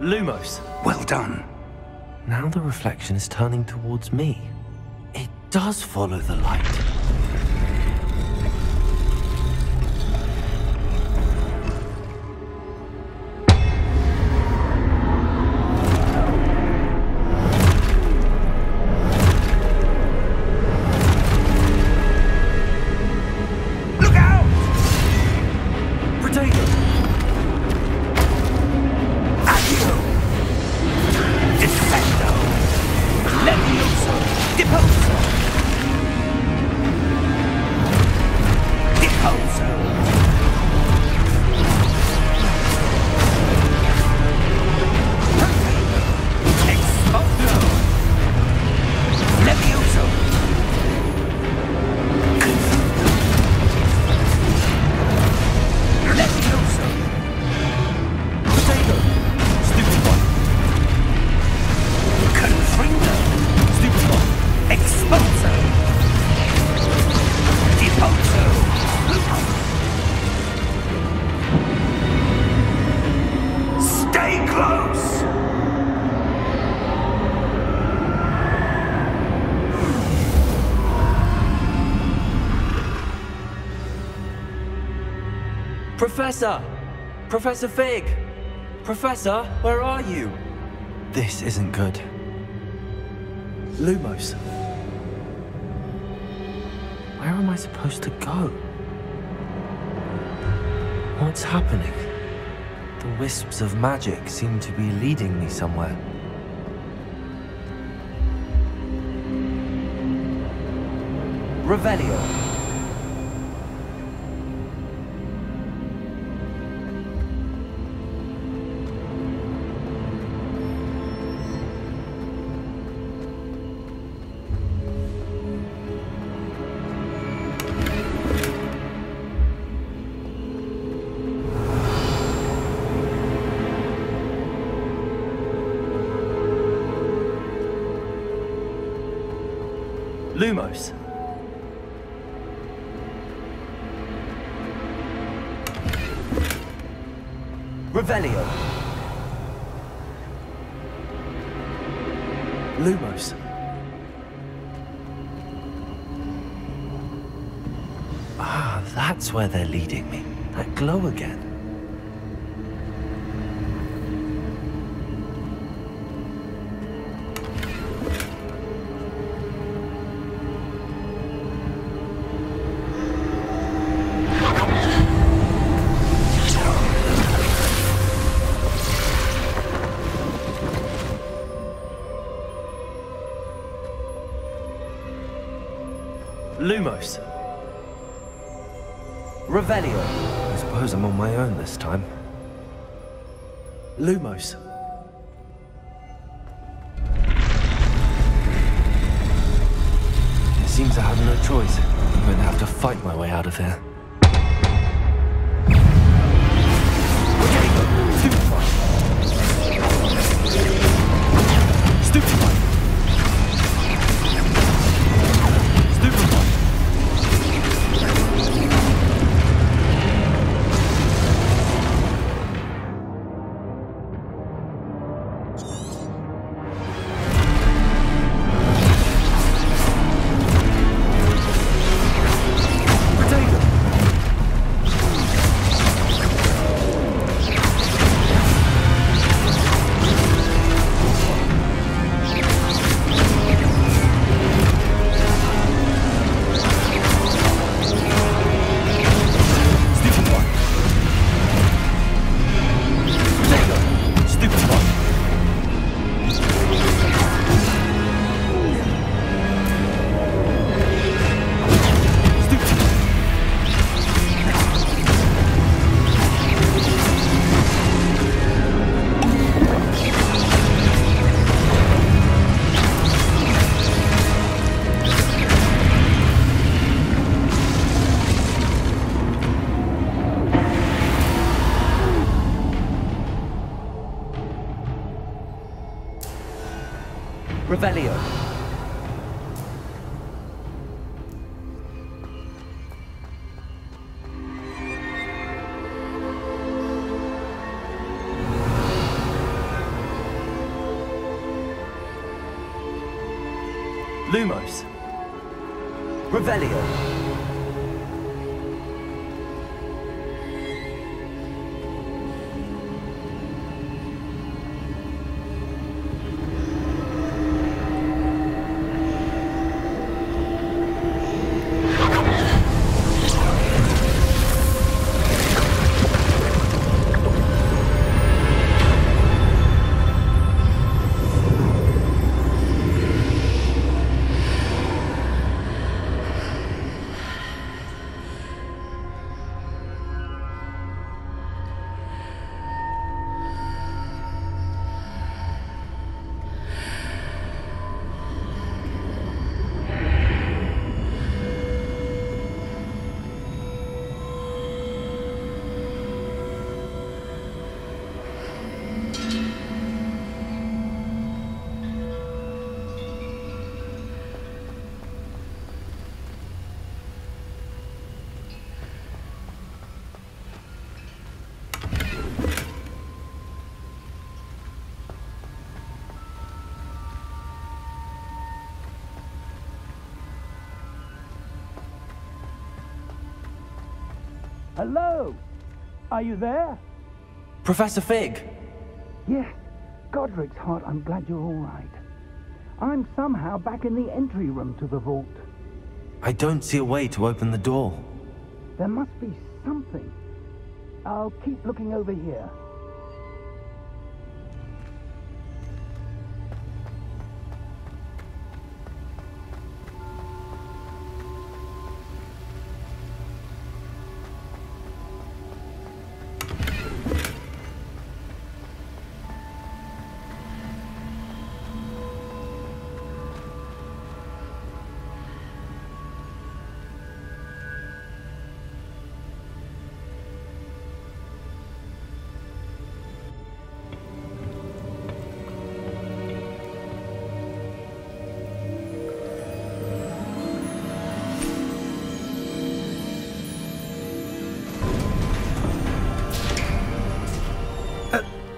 Lumos. Well done. Now the reflection is turning towards me. It does follow the light. Professor! Professor Fig! Professor, where are you? This isn't good. Lumos. Where am I supposed to go? What's happening? The wisps of magic seem to be leading me somewhere. Revelio. Lumos. Revelio. Lumos. Ah, that's where they're leading me. That glow again. Lumos. Revelio. I suppose I'm on my own this time. Lumos. It seems I have no choice. I'm going to have to fight my way out of here. Stupefy. Revelio. Lumos. Revelio. Hello? Are you there? Professor Fig. Yes. Godric's heart, I'm glad you're all right. I'm somehow back in the entry room to the vault. I don't see a way to open the door. There must be something. I'll keep looking over here.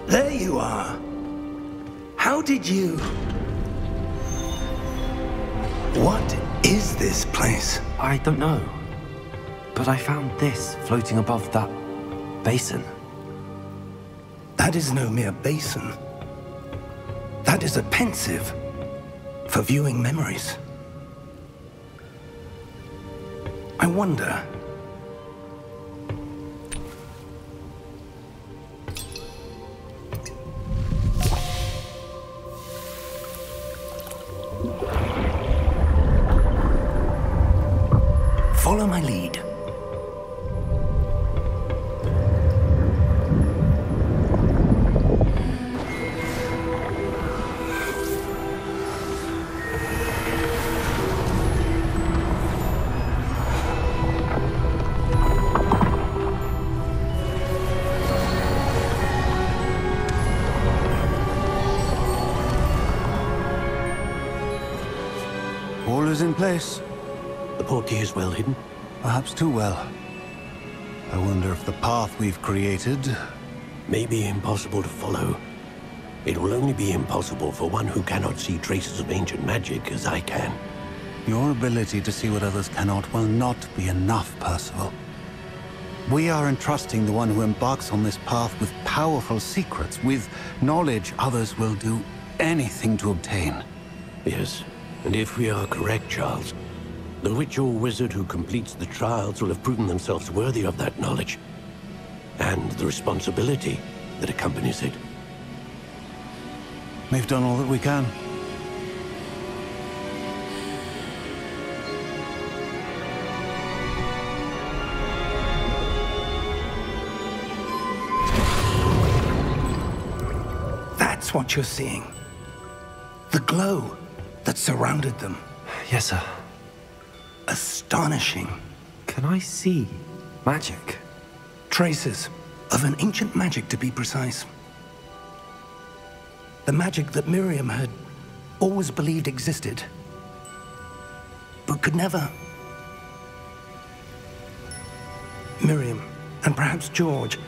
There you are. How did you... What is this place? I don't know. But I found this floating above that basin. That is no mere basin. That is a pensive for viewing memories. I wonder... Follow my lead. All is in place. The portkey is well hidden. Perhaps too well. I wonder if the path we've created... May be impossible to follow. It will only be impossible for one who cannot see traces of ancient magic as I can. Your ability to see what others cannot will not be enough, Percival. We are entrusting the one who embarks on this path with powerful secrets, with knowledge others will do anything to obtain. Yes, and if we are correct, Charles, the witch or wizard who completes the trials will have proven themselves worthy of that knowledge, and the responsibility that accompanies it. We've done all that we can. That's what you're seeing. The glow that surrounded them. Yes, sir. Astonishing. Can I see magic? Traces of an ancient magic, to be precise. The magic that Miriam had always believed existed, but could never. Miriam, and perhaps George,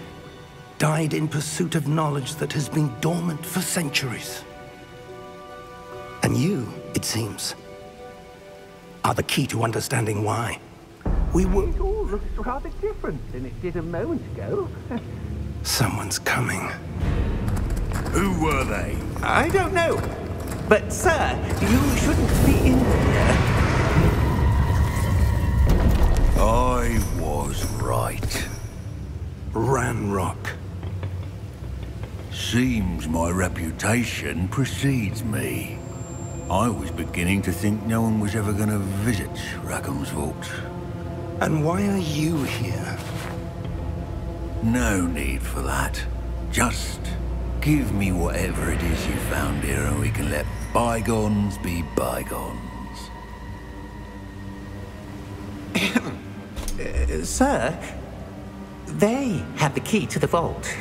died in pursuit of knowledge that has been dormant for centuries. And you, it seems, are the key to understanding why. We were... It all looks rather different than it did a moment ago. Someone's coming. Who were they? I don't know. But, sir, you shouldn't be in here. I was right. Ranrok. Seems my reputation precedes me. I was beginning to think no one was ever going to visit Rackham's vault. And why are you here? No need for that. Just give me whatever it is you found here and we can let bygones be bygones. Sir, they have the key to the vault.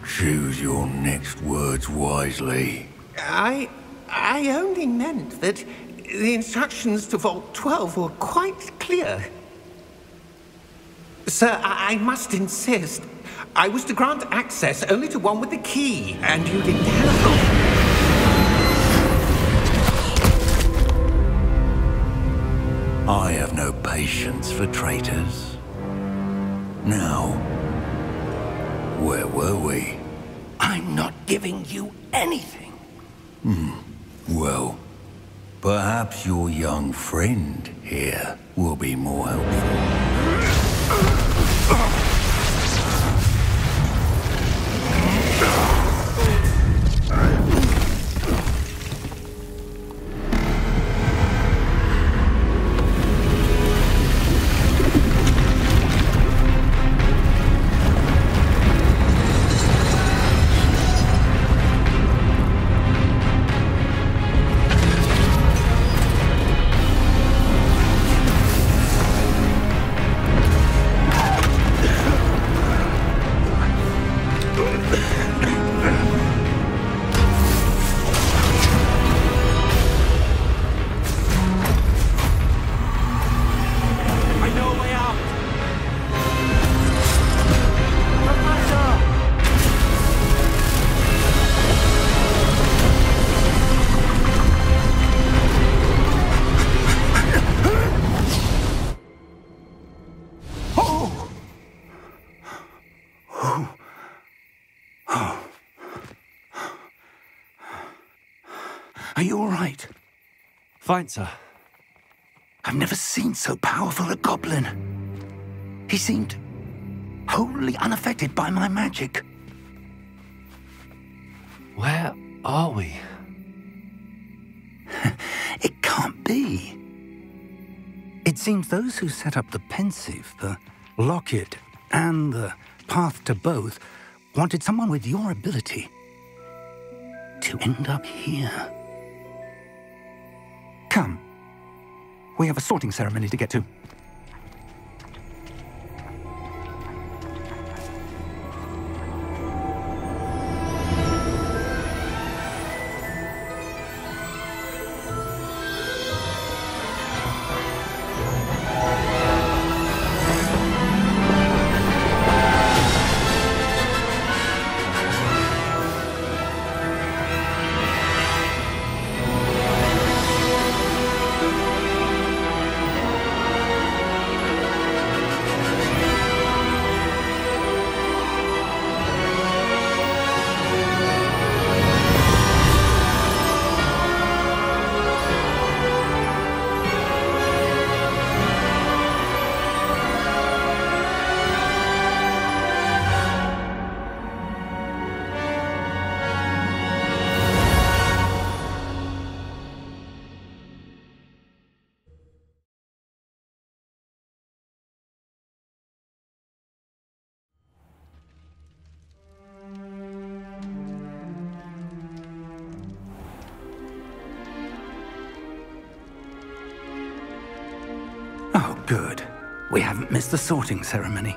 Choose your next words wisely. I only meant that the instructions to Vault 12 were quite clear. Sir, I must insist. I was to grant access only to one with the key, and you didn't have... I have no patience for traitors. Now, where were we? I'm not giving you anything. Well, perhaps your young friend here will be more helpful. Are you all right? Fine, sir. I've never seen so powerful a goblin. He seemed wholly unaffected by my magic. Where are we? It can't be. It seems those who set up the Pensive, the Locket, and the Path to Both wanted someone with your ability to end up here. Come. We have a sorting ceremony to get to. Oh, good. We haven't missed the sorting ceremony.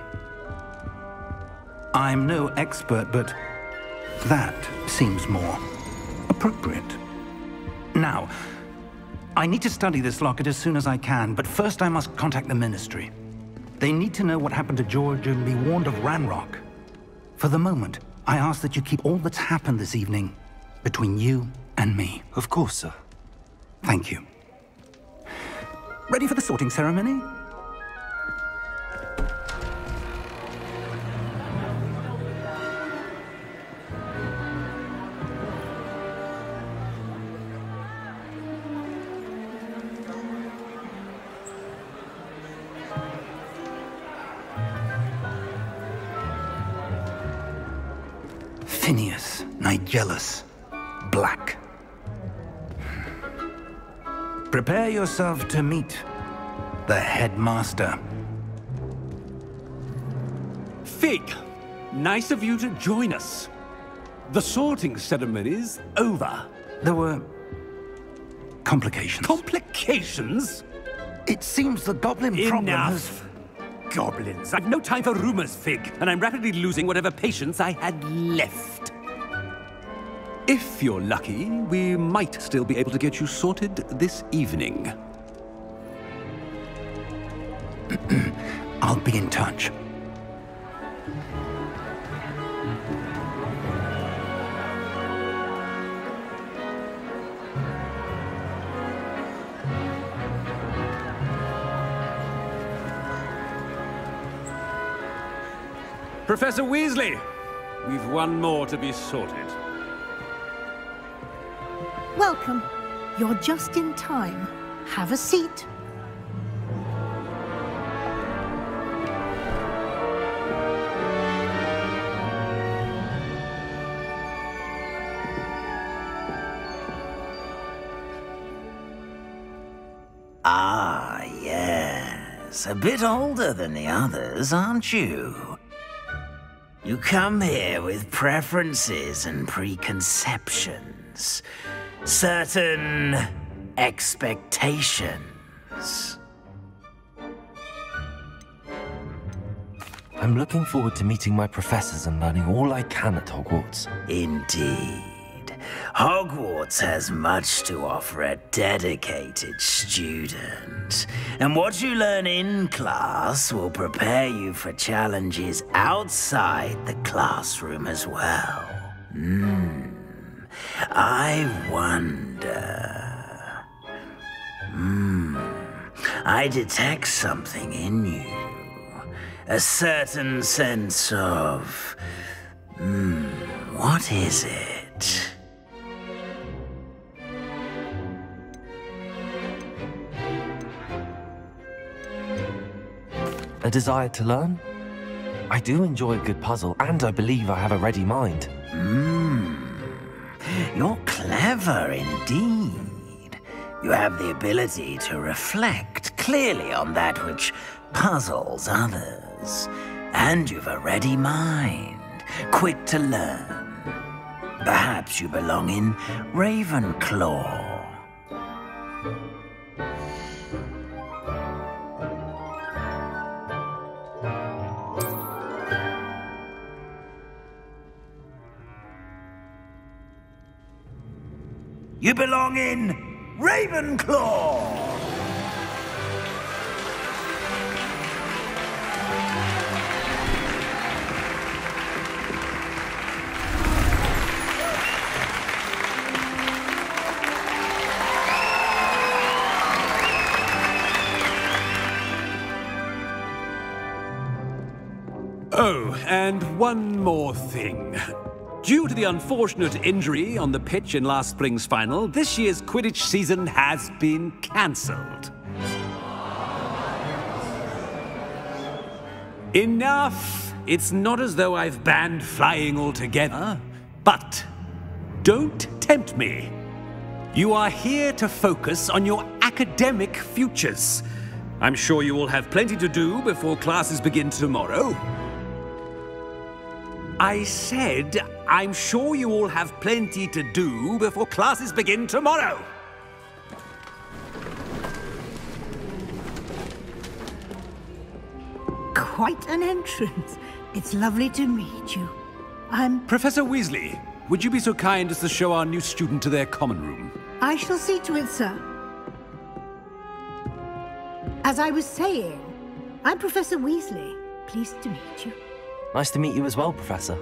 I'm no expert, but that seems more appropriate. Now, I need to study this locket as soon as I can, but first I must contact the Ministry. They need to know what happened to George and be warned of Ranrok. For the moment, I ask that you keep all that's happened this evening between you and me. Of course, sir. Thank you. Ready for the sorting ceremony? Phineas, Nigellus, Black. Prepare yourself to meet the headmaster. Fig, nice of you to join us. The sorting ceremony's over. There were complications. Complications? It seems the goblin problem has... Enough! Goblins. I've no time for rumors, Fig, and I'm rapidly losing whatever patience I had left. If you're lucky, we might still be able to get you sorted this evening. I'll be in touch. Professor Weasley, we've one more to be sorted. Welcome. You're just in time. Have a seat. Ah, yes. A bit older than the others, aren't you? You come here with preferences and preconceptions. Certain expectations. I'm looking forward to meeting my professors and learning all I can at Hogwarts. Indeed. Hogwarts has much to offer a dedicated student. And what you learn in class will prepare you for challenges outside the classroom as well. I wonder... I detect something in you. A certain sense of... what is it? A desire to learn? I do enjoy a good puzzle, and I believe I have a ready mind. You're clever indeed. You have the ability to reflect clearly on that which puzzles others. And you've a ready mind, quick to learn. Perhaps you belong in Ravenclaw. You belong in Ravenclaw! Oh, and one more thing. Due to the unfortunate injury on the pitch in last spring's final, this year's Quidditch season has been cancelled. Enough! It's not as though I've banned flying altogether, but don't tempt me. You are here to focus on your academic futures. I'm sure you will have plenty to do before classes begin tomorrow. I said, I'm sure you all have plenty to do before classes begin tomorrow. Quite an entrance. It's lovely to meet you. I'm... Professor Weasley, would you be so kind as to show our new student to their common room? I shall see to it, sir. As I was saying, I'm Professor Weasley. Pleased to meet you. Nice to meet you as well, Professor.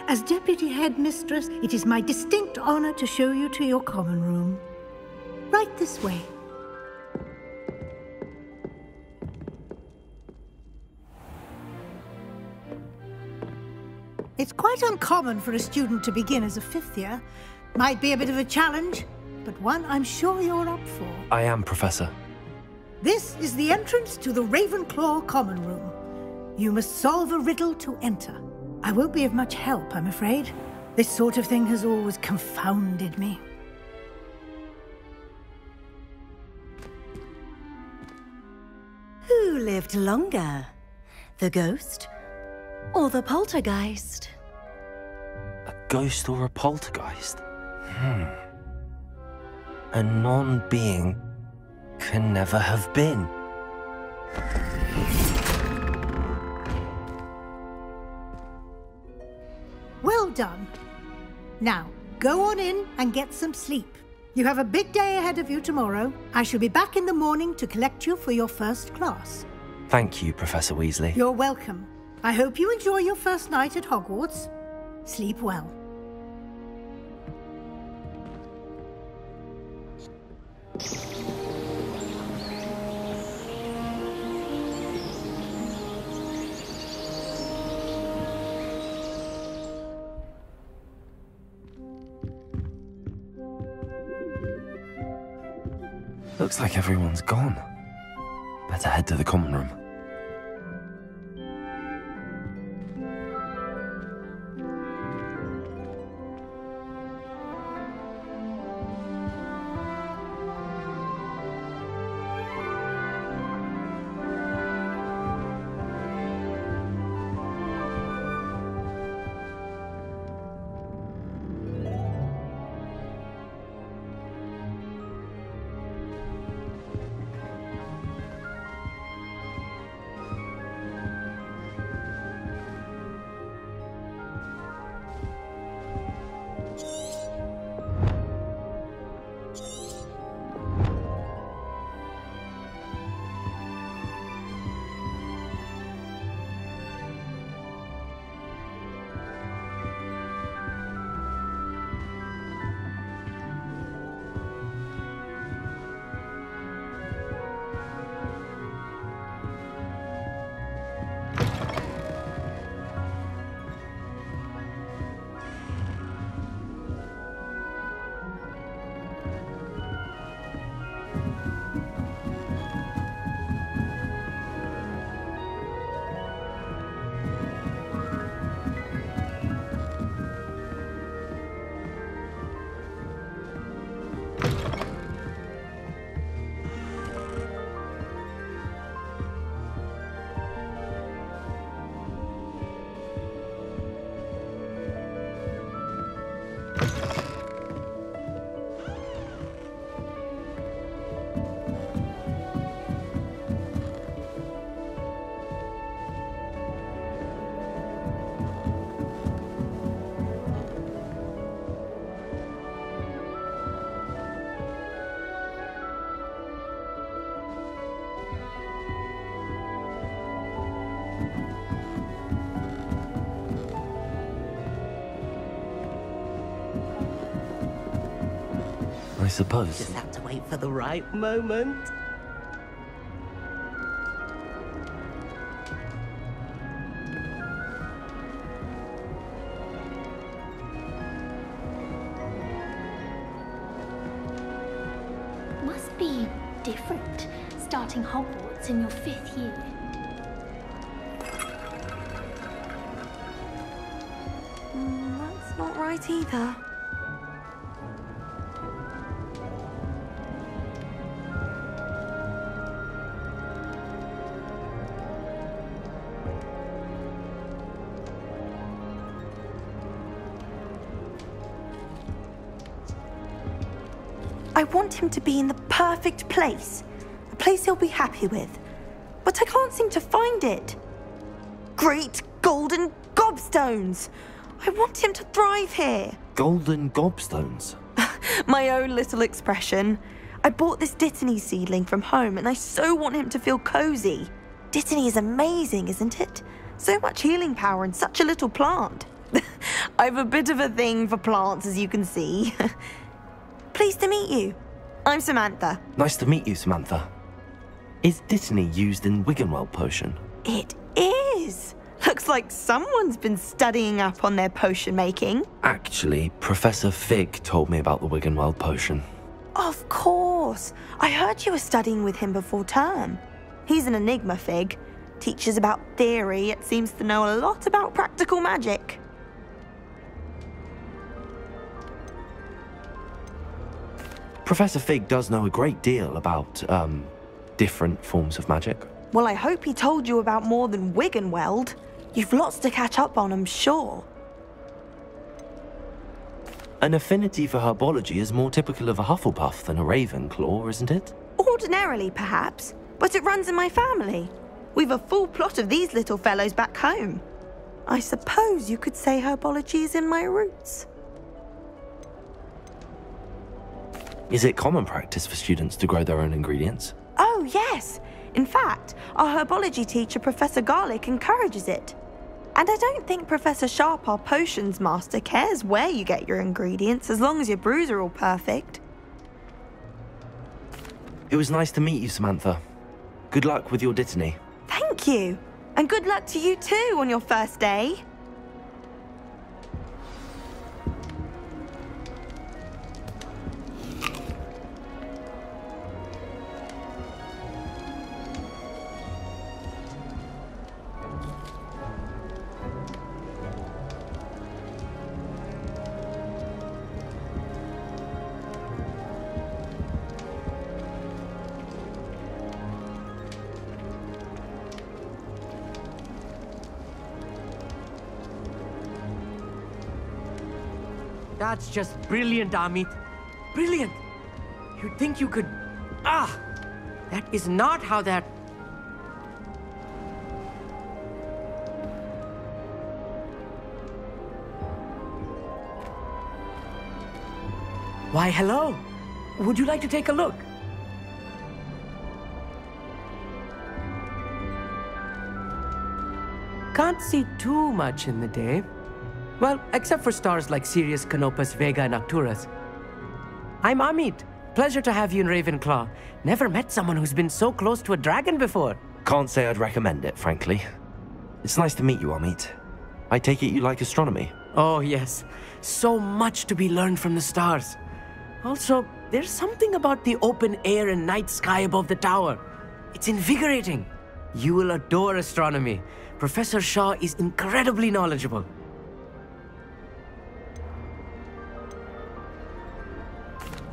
As Deputy Headmistress, it is my distinct honor to show you to your common room. Right this way. It's quite uncommon for a student to begin as a 5th year. Might be a bit of a challenge, but one I'm sure you're up for. I am, Professor. This is the entrance to the Ravenclaw Common Room. You must solve a riddle to enter. I won't be of much help, I'm afraid. This sort of thing has always confounded me. Who lived longer? The ghost or the poltergeist? A ghost or a poltergeist? A non-being can never have been. Well done. Now, go on in and get some sleep. You have a big day ahead of you tomorrow. I shall be back in the morning to collect you for your first class. Thank you, Professor Weasley. You're welcome. I hope you enjoy your first night at Hogwarts. Sleep well. Looks like everyone's gone. Better head to the common room. I suppose. Just have to wait for the right moment. Must be different, starting Hogwarts in your 5th year. That's not right either. I want him to be in the perfect place. A place he'll be happy with. But I can't seem to find it. Great golden gobstones! I want him to thrive here. Golden gobstones? My own little expression. I bought this Dittany seedling from home and I so want him to feel cozy. Dittany is amazing, isn't it? So much healing power in such a little plant. I've a bit of a thing for plants, as you can see. Pleased to meet you. I'm Samantha. Nice to meet you, Samantha. Is Dittany used in Wiggenweld potion? It is. Looks like someone's been studying up on their potion making. Actually, Professor Fig told me about the Wiggenweld potion. Of course. I heard you were studying with him before term. He's an enigma, Fig. Teaches about theory, yet seems to know a lot about practical magic. Professor Fig does know a great deal about, different forms of magic. Well, I hope he told you about more than Wiggenweld. You've lots to catch up on, I'm sure. An affinity for herbology is more typical of a Hufflepuff than a Ravenclaw, isn't it? Ordinarily, perhaps, but it runs in my family. We've a full plot of these little fellows back home. I suppose you could say herbology is in my roots. Is it common practice for students to grow their own ingredients? Oh, yes. In fact, our herbology teacher, Professor Garlick, encourages it. And I don't think Professor Sharp, our potions master, cares where you get your ingredients, as long as your brews are all perfect. It was nice to meet you, Samantha. Good luck with your dittany. Thank you. And good luck to you too on your first day. That's just brilliant, Amit. Brilliant! You'd think you could... That is not how that... Why, hello. Would you like to take a look? Can't see too much in the day. Well, except for stars like Sirius, Canopus, Vega, and Arcturus. I'm Amit. Pleasure to have you in Ravenclaw. Never met someone who's been so close to a dragon before. Can't say I'd recommend it, frankly. It's nice to meet you, Amit. I take it you like astronomy? Oh, yes. So much to be learned from the stars. Also, there's something about the open air and night sky above the tower. It's invigorating. You will adore astronomy. Professor Shaw is incredibly knowledgeable.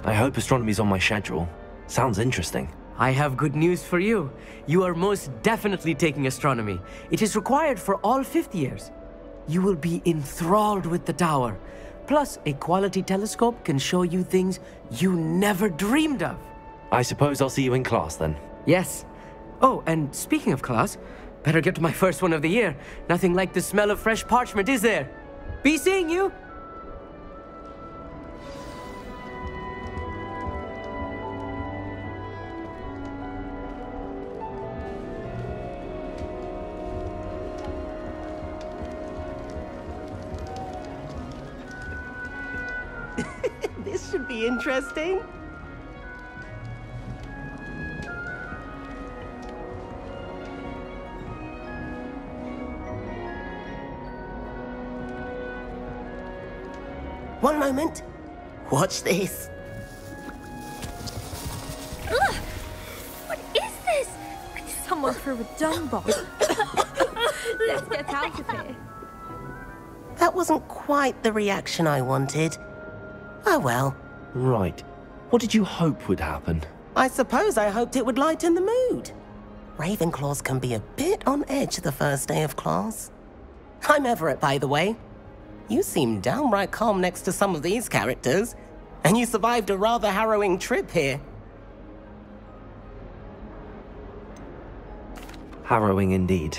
I hope astronomy's on my schedule. Sounds interesting. I have good news for you. You are most definitely taking astronomy. It is required for all fifth years. You will be enthralled with the tower. Plus, a quality telescope can show you things you never dreamed of. I suppose I'll see you in class then. Yes. Oh, and speaking of class, better get to my first one of the year. Nothing like the smell of fresh parchment, is there? Be seeing you! This should be interesting. One moment. Watch this. Ugh! What is this? Someone threw a dung bomb. Let's get out of here. That wasn't quite the reaction I wanted. Oh well. Right. What did you hope would happen? I suppose I hoped it would lighten the mood. Ravenclaws can be a bit on edge the first day of class. I'm Everett, by the way. You seem downright calm next to some of these characters, and you survived a rather harrowing trip here. Harrowing indeed.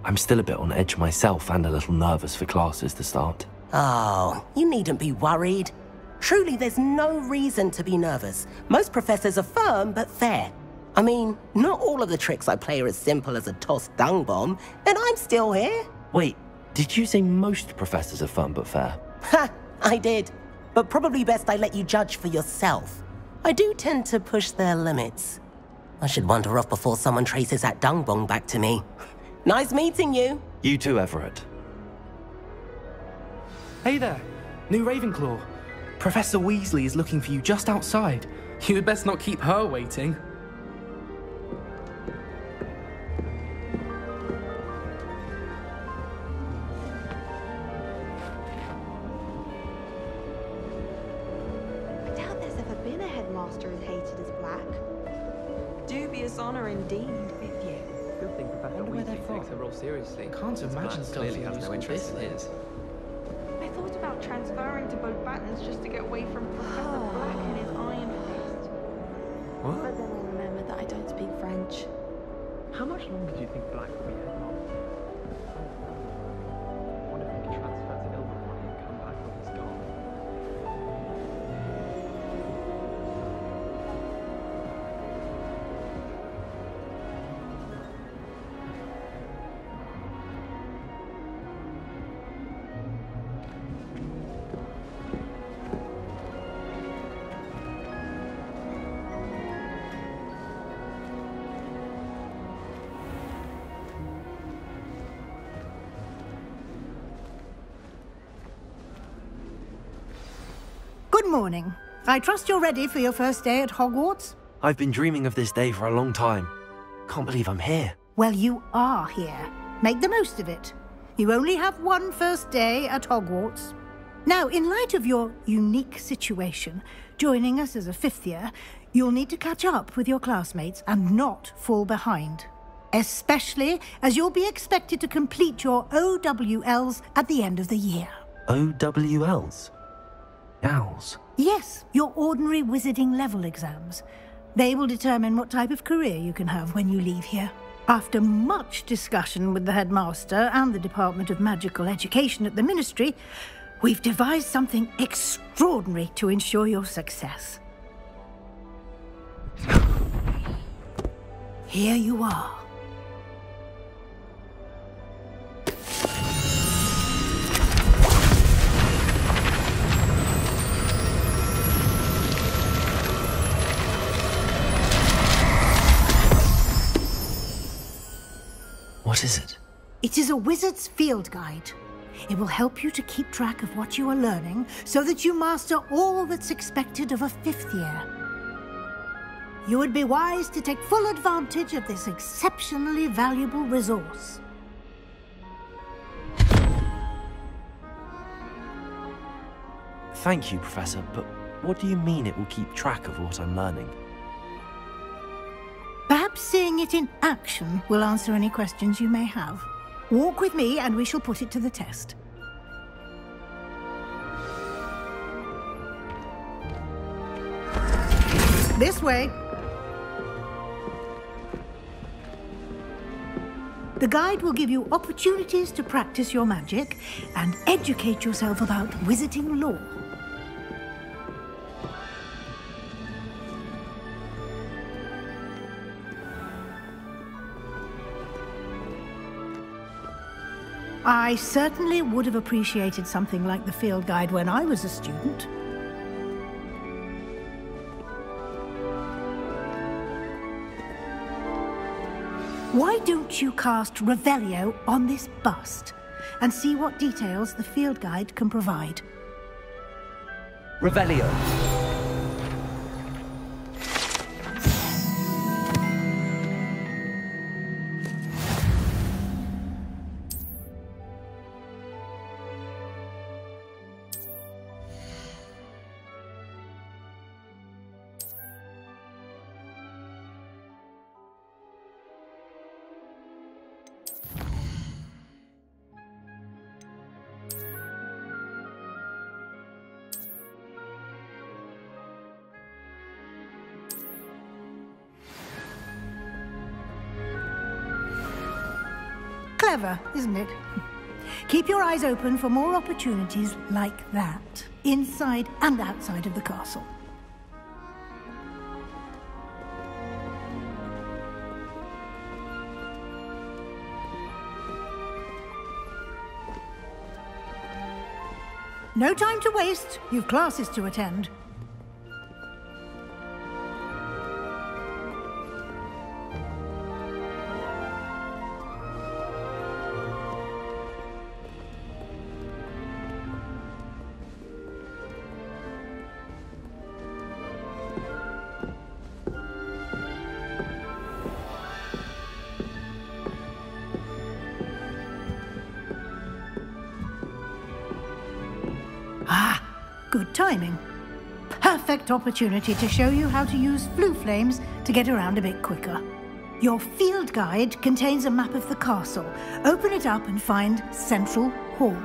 I'm still a bit on edge myself and a little nervous for classes to start. Oh, you needn't be worried. Truly, there's no reason to be nervous. Most professors are firm but fair. I mean, not all of the tricks I play are as simple as a tossed dung bomb, and I'm still here. Wait, did you say most professors are firm but fair? Ha, I did. But probably best I let you judge for yourself. I do tend to push their limits. I should wander off before someone traces that dung bomb back to me. Nice meeting you. You too, Everett. Hey there, new Ravenclaw. Professor Weasley is looking for you just outside. You had best not keep her waiting. I doubt there's ever been a headmaster as hated as black. Dubious honor indeed. Good thing Professor Weasley takes her role seriously. Can't imagine clearly has no interest in it. I thought about transferring to both Battons just to get away from Professor Black and his Iron Fist. What? But then I remembered that I don't speak French. How much longer do you think Black will be headmaster? I wonder if we can transfer to Ilvermorny and come back when he's gone. Good morning. I trust you're ready for your first day at Hogwarts? I've been dreaming of this day for a long time. Can't believe I'm here. Well, you are here. Make the most of it. You only have one first day at Hogwarts. Now, in light of your unique situation, joining us as a fifth year, you'll need to catch up with your classmates and not fall behind. Especially as you'll be expected to complete your OWLs at the end of the year. OWLs? Owls? Yes, your ordinary wizarding level exams. They will determine what type of career you can have when you leave here. After much discussion with the headmaster and the Department of Magical Education at the Ministry, we've devised something extraordinary to ensure your success. Here you are. What is it? It is a wizard's field guide. It will help you to keep track of what you are learning so that you master all that's expected of a fifth year. You would be wise to take full advantage of this exceptionally valuable resource. Thank you, Professor, but what do you mean it will keep track of what I'm learning? Perhaps seeing it in action will answer any questions you may have. Walk with me and we shall put it to the test. This way. The guide will give you opportunities to practice your magic and educate yourself about wizarding lore. I certainly would have appreciated something like the field guide when I was a student. Why don't you cast Revelio on this bust and see what details the field guide can provide? Revelio. Clever, isn't it? Keep your eyes open for more opportunities like that, inside and outside of the castle. No time to waste. You've classes to attend. timing. Perfect opportunity to show you how to use flue flames to get around a bit quicker. Your field guide contains a map of the castle. Open it up and find Central Hall.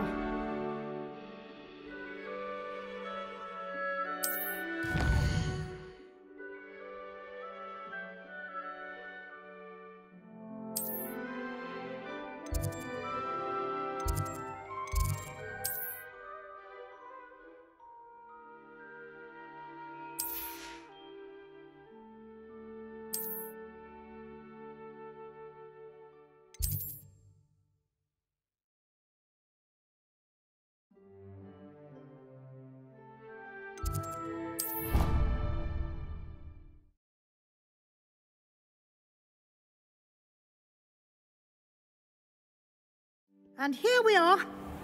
And here we are.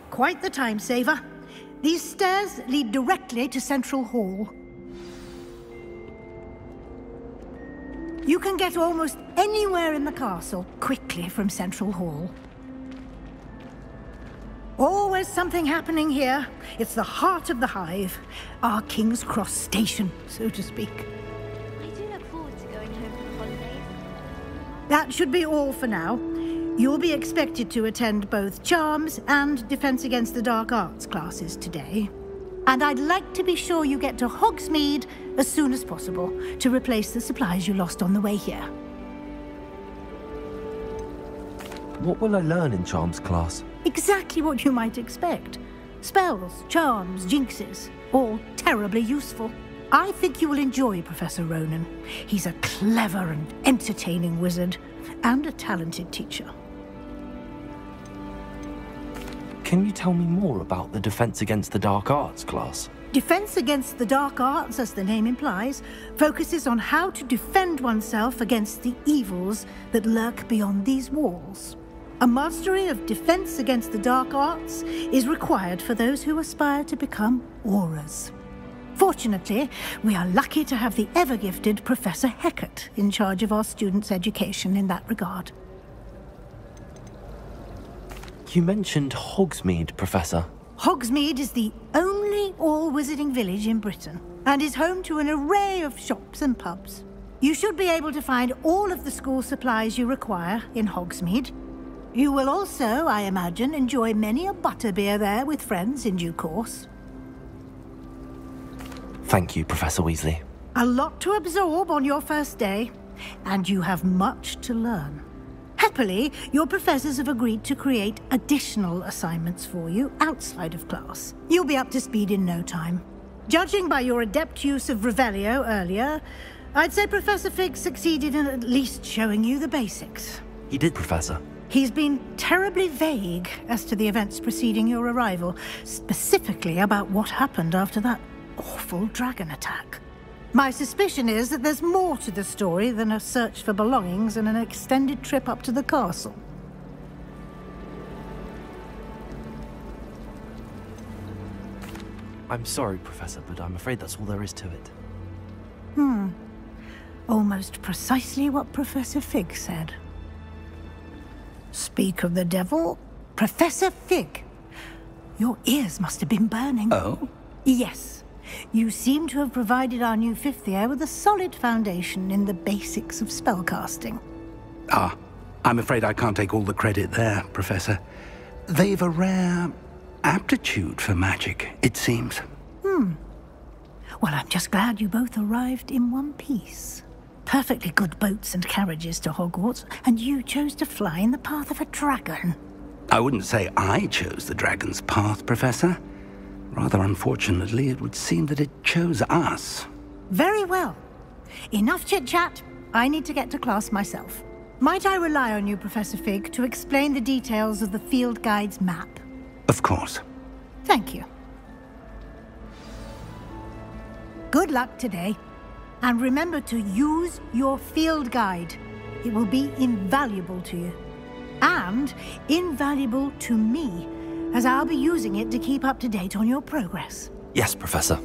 Quite the time saver. These stairs lead directly to Central Hall. You can get almost anywhere in the castle quickly from Central Hall. Always something happening here. It's the heart of the hive. Our King's Cross station, so to speak. I do look forward to going home for the holidays. That should be all for now. You'll be expected to attend both Charms and Defense Against the Dark Arts classes today. And I'd like to be sure you get to Hogsmeade as soon as possible to replace the supplies you lost on the way here. What will I learn in Charms class? Exactly what you might expect. Spells, charms, jinxes, all terribly useful. I think you will enjoy Professor Ronan. He's a clever and entertaining wizard, and a talented teacher. Can you tell me more about the Defense Against the Dark Arts class? Defense Against the Dark Arts, as the name implies, focuses on how to defend oneself against the evils that lurk beyond these walls. A mastery of Defense Against the Dark Arts is required for those who aspire to become auras. Fortunately, we are lucky to have the ever-gifted Professor Hecat in charge of our students' education in that regard. You mentioned Hogsmeade, Professor. Hogsmeade is the only all-wizarding village in Britain, and is home to an array of shops and pubs. You should be able to find all of the school supplies you require in Hogsmeade. You will also, I imagine, enjoy many a butterbeer there with friends in due course. Thank you, Professor Weasley. A lot to absorb on your first day, and you have much to learn. Happily, your professors have agreed to create additional assignments for you outside of class. You'll be up to speed in no time. Judging by your adept use of Revelio earlier, I'd say Professor Fig succeeded in at least showing you the basics. He did, Professor. He's been terribly vague as to the events preceding your arrival, specifically about what happened after that awful dragon attack. My suspicion is that there's more to the story than a search for belongings and an extended trip up to the castle. I'm sorry, Professor, but I'm afraid that's all there is to it. Almost precisely what Professor Fig said. Speak of the devil, Professor Fig. Your ears must have been burning. Oh? Yes. You seem to have provided our new fifth year with a solid foundation in the basics of spellcasting. Ah, I'm afraid I can't take all the credit there, Professor. They've a rare aptitude for magic, it seems. Well, I'm just glad you both arrived in one piece. Perfectly good boats and carriages to Hogwarts, and you chose to fly in the path of a dragon. I wouldn't say I chose the dragon's path, Professor. Rather unfortunately, it would seem that it chose us. Very well. Enough chit-chat. I need to get to class myself. Might I rely on you, Professor Fig, to explain the details of the field guide's map? Of course. Thank you. Good luck today. And remember to use your field guide. It will be invaluable to you. And invaluable to me, as I'll be using it to keep up to date on your progress. Yes, Professor.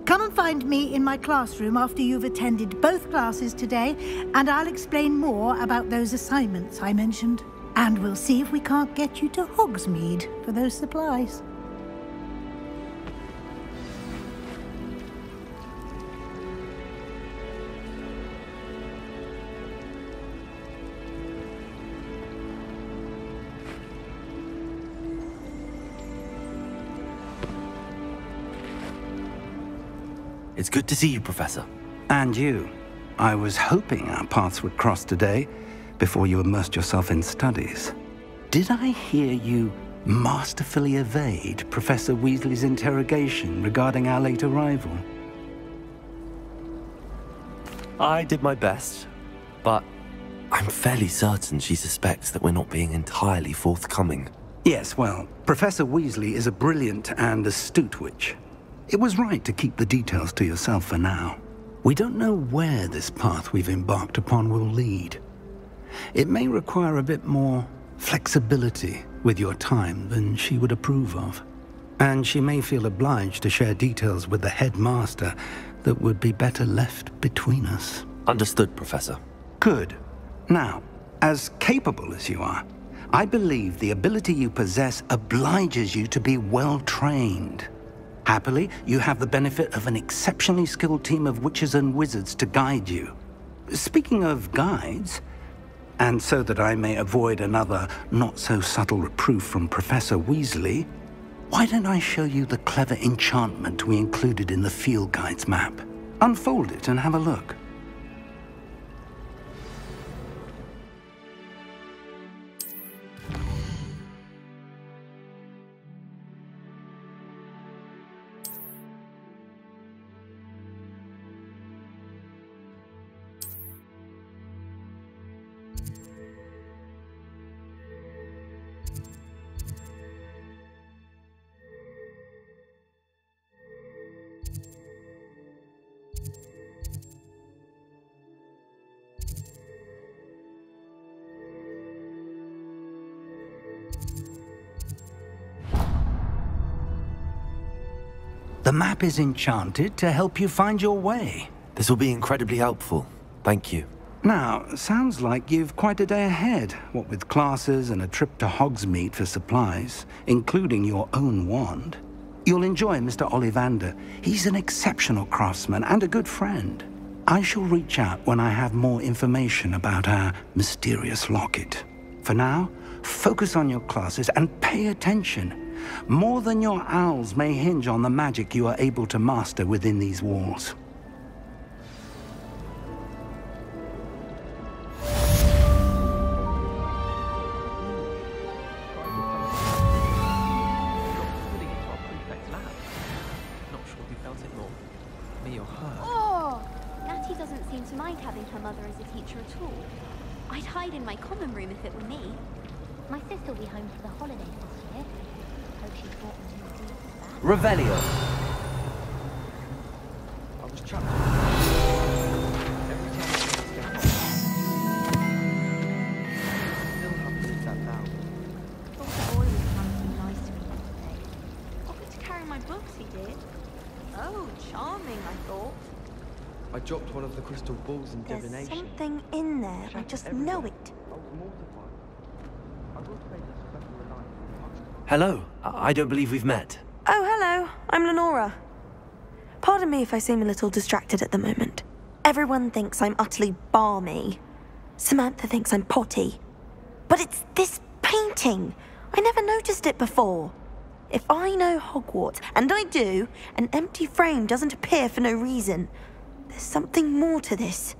Come and find me in my classroom after you've attended both classes today, and I'll explain more about those assignments I mentioned. And we'll see if we can't get you to Hogsmeade for those supplies. It's good to see you, Professor. And you. I was hoping our paths would cross today, before you immersed yourself in studies. Did I hear you masterfully evade Professor Weasley's interrogation regarding our late arrival? I did my best, but I'm fairly certain she suspects that we're not being entirely forthcoming. Yes, well, Professor Weasley is a brilliant and astute witch. It was right to keep the details to yourself for now. We don't know where this path we've embarked upon will lead. It may require a bit more flexibility with your time than she would approve of. And she may feel obliged to share details with the headmaster that would be better left between us. Understood, Professor. Good. Now, as capable as you are, I believe the ability you possess obliges you to be well-trained. Happily, you have the benefit of an exceptionally skilled team of witches and wizards to guide you. Speaking of guides, and so that I may avoid another not-so-subtle reproof from Professor Weasley, why don't I show you the clever enchantment we included in the field guide's map? Unfold it and have a look. The map is enchanted to help you find your way. This will be incredibly helpful. Thank you. Now, sounds like you've quite a day ahead, what with classes and a trip to Hogsmeade for supplies, including your own wand. You'll enjoy Mr. Ollivander. He's an exceptional craftsman and a good friend. I shall reach out when I have more information about our mysterious locket. For now, focus on your classes and pay attention. More than your owls may hinge on the magic you are able to master within these walls. Oh! Natty doesn't seem to mind having her mother as a teacher at all. I'd hide in my common room if it were me. My sister will be home for the holidays this year. Hope she's brought me new boots back. Revelio. I was trapped. Every time I escape, I still haven't lived that down. I thought the boy was trying to be nice to me yesterday. Offered to carry my books, he did. Oh, charming, I thought. I dropped one of the crystal balls in There's divination. something in there. I just know it. I was mortified. I will say this special reliance. Hello. I don't believe we've met. Oh, hello. I'm Lenora. Pardon me if I seem a little distracted at the moment. Everyone thinks I'm utterly balmy. Samantha thinks I'm potty. But it's this painting. I never noticed it before. If I know Hogwarts, and I do, an empty frame doesn't appear for no reason. There's something more to this.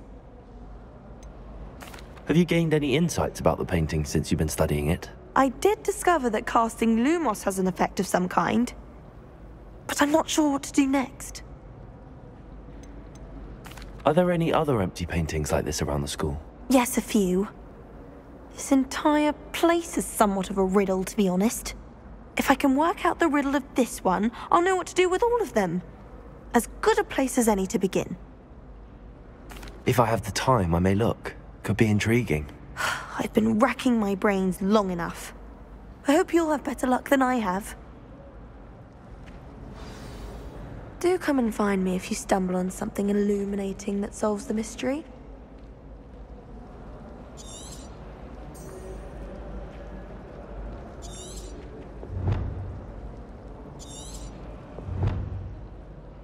Have you gained any insights about the painting since you've been studying it? I did discover that casting Lumos has an effect of some kind. But I'm not sure what to do next. Are there any other empty paintings like this around the school? Yes, a few. This entire place is somewhat of a riddle, to be honest. If I can work out the riddle of this one, I'll know what to do with all of them. As good a place as any to begin. If I have the time, I may look. Could be intriguing. I've been racking my brains long enough. I hope you'll have better luck than I have. Do come and find me if you stumble on something illuminating that solves the mystery.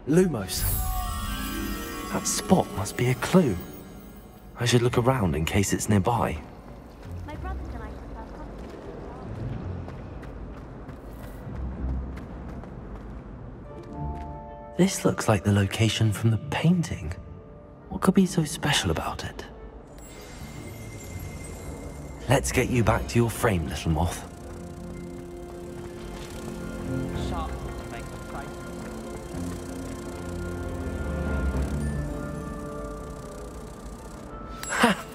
Lumos. That spot must be a clue. I should look around in case it's nearby. My brothers and I prefer hunting. This looks like the location from the painting. What could be so special about it? Let's get you back to your frame, little moth. Ha!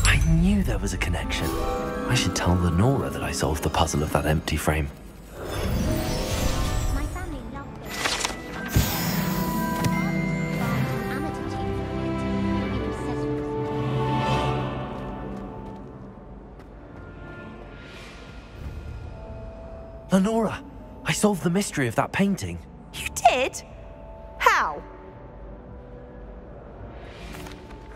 I knew there was a connection. I should tell Lenora that I solved the puzzle of that empty frame. Lenora, I solved the mystery of that painting. You did? How?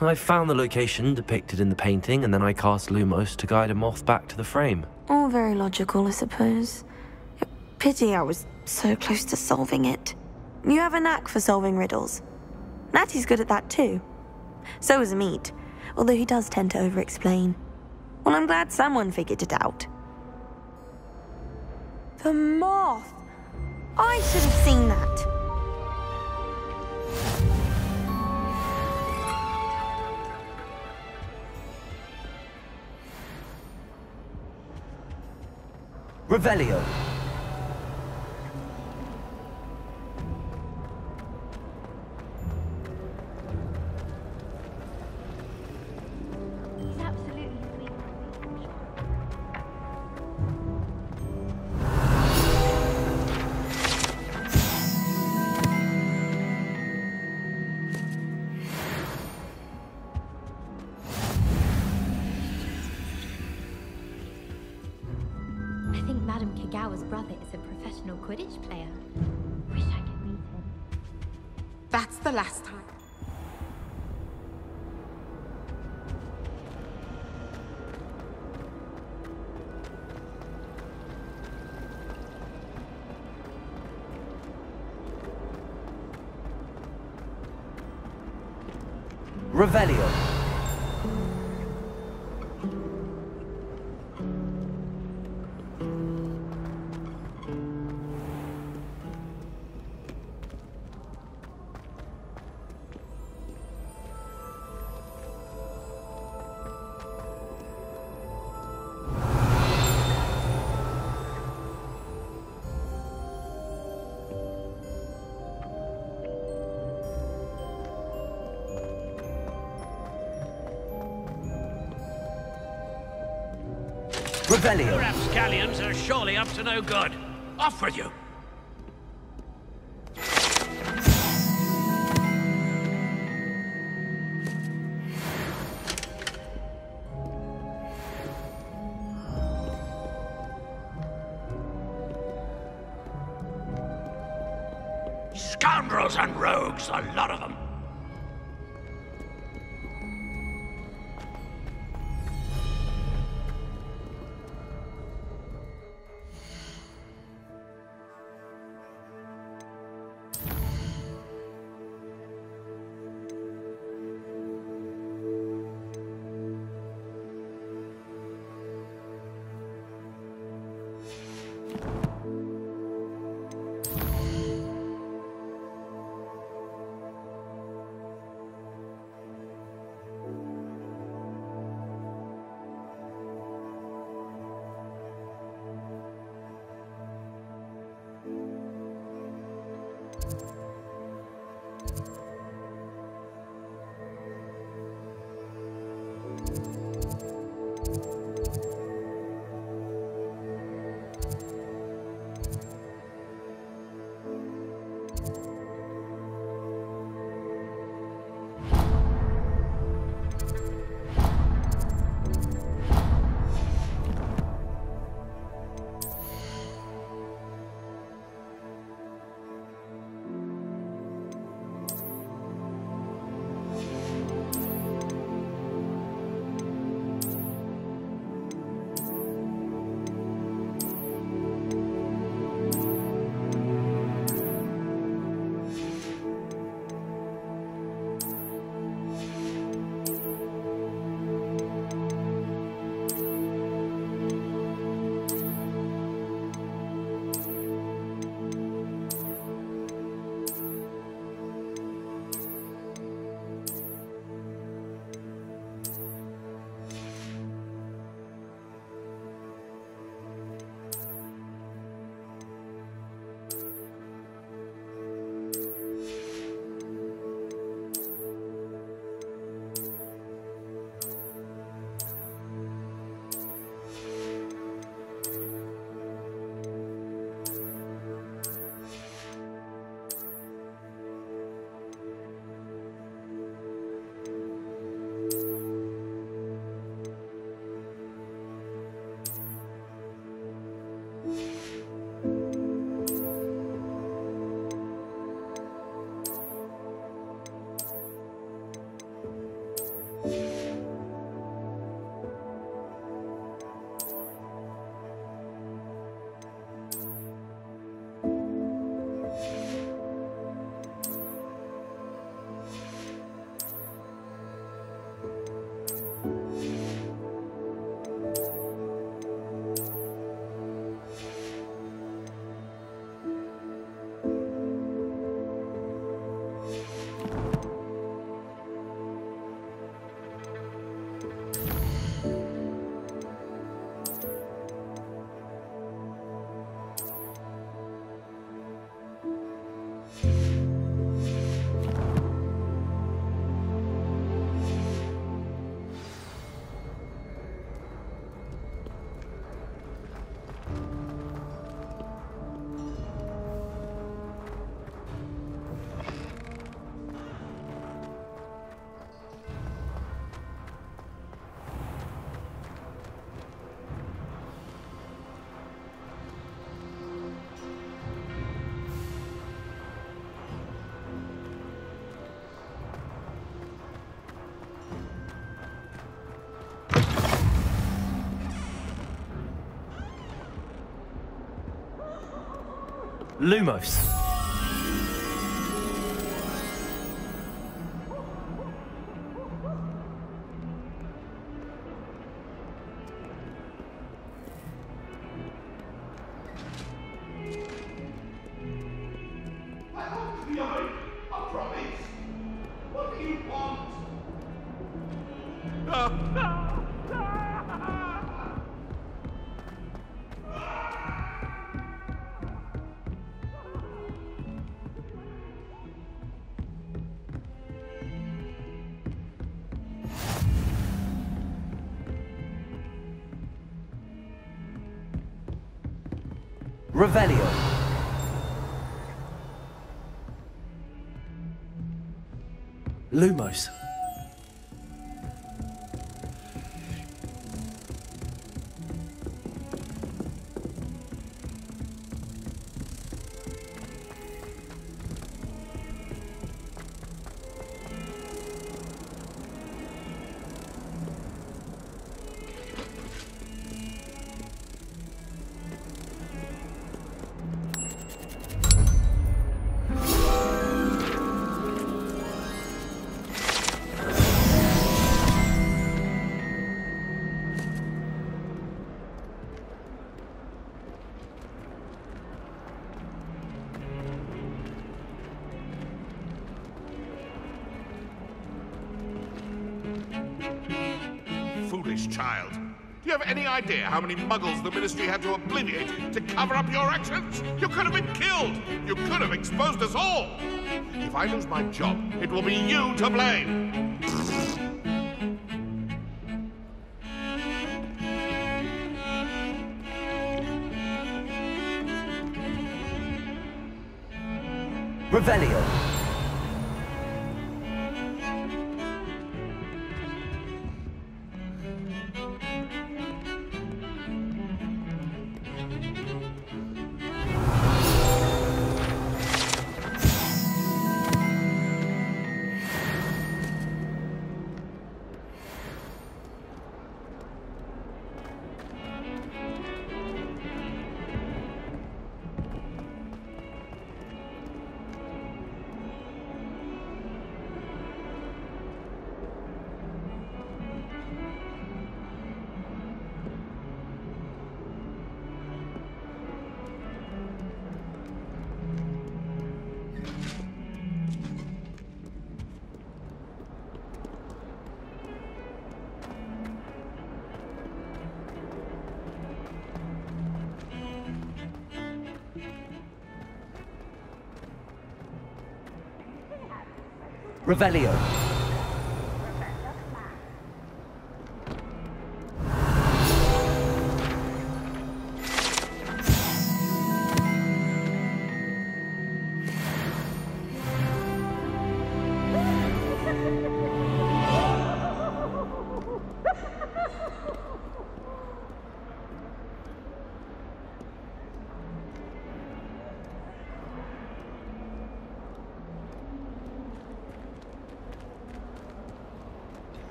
I found the location depicted in the painting, and then I cast Lumos to guide a moth back to the frame. All very logical, I suppose. Pity I was so close to solving it. You have a knack for solving riddles. Natty's good at that too. So is Amit, although he does tend to over-explain. Well, I'm glad someone figured it out. The moth! I should have seen that. Revelio. He's absolutely sweet. I think Madame Kagawa's brother is a professional Quidditch player. Wish I could meet him. That's the last time. Revelio. Revelio. Your rapscallions are surely up to no good. Off with you! Scoundrels and rogues, a lot of them. Lumos. Revelio. Lumos. Foolish child. Do you have any idea how many muggles the Ministry had to obliterate to cover up your actions? You could have been killed! You could have exposed us all! If I lose my job, it will be you to blame! Revelio. Revelio.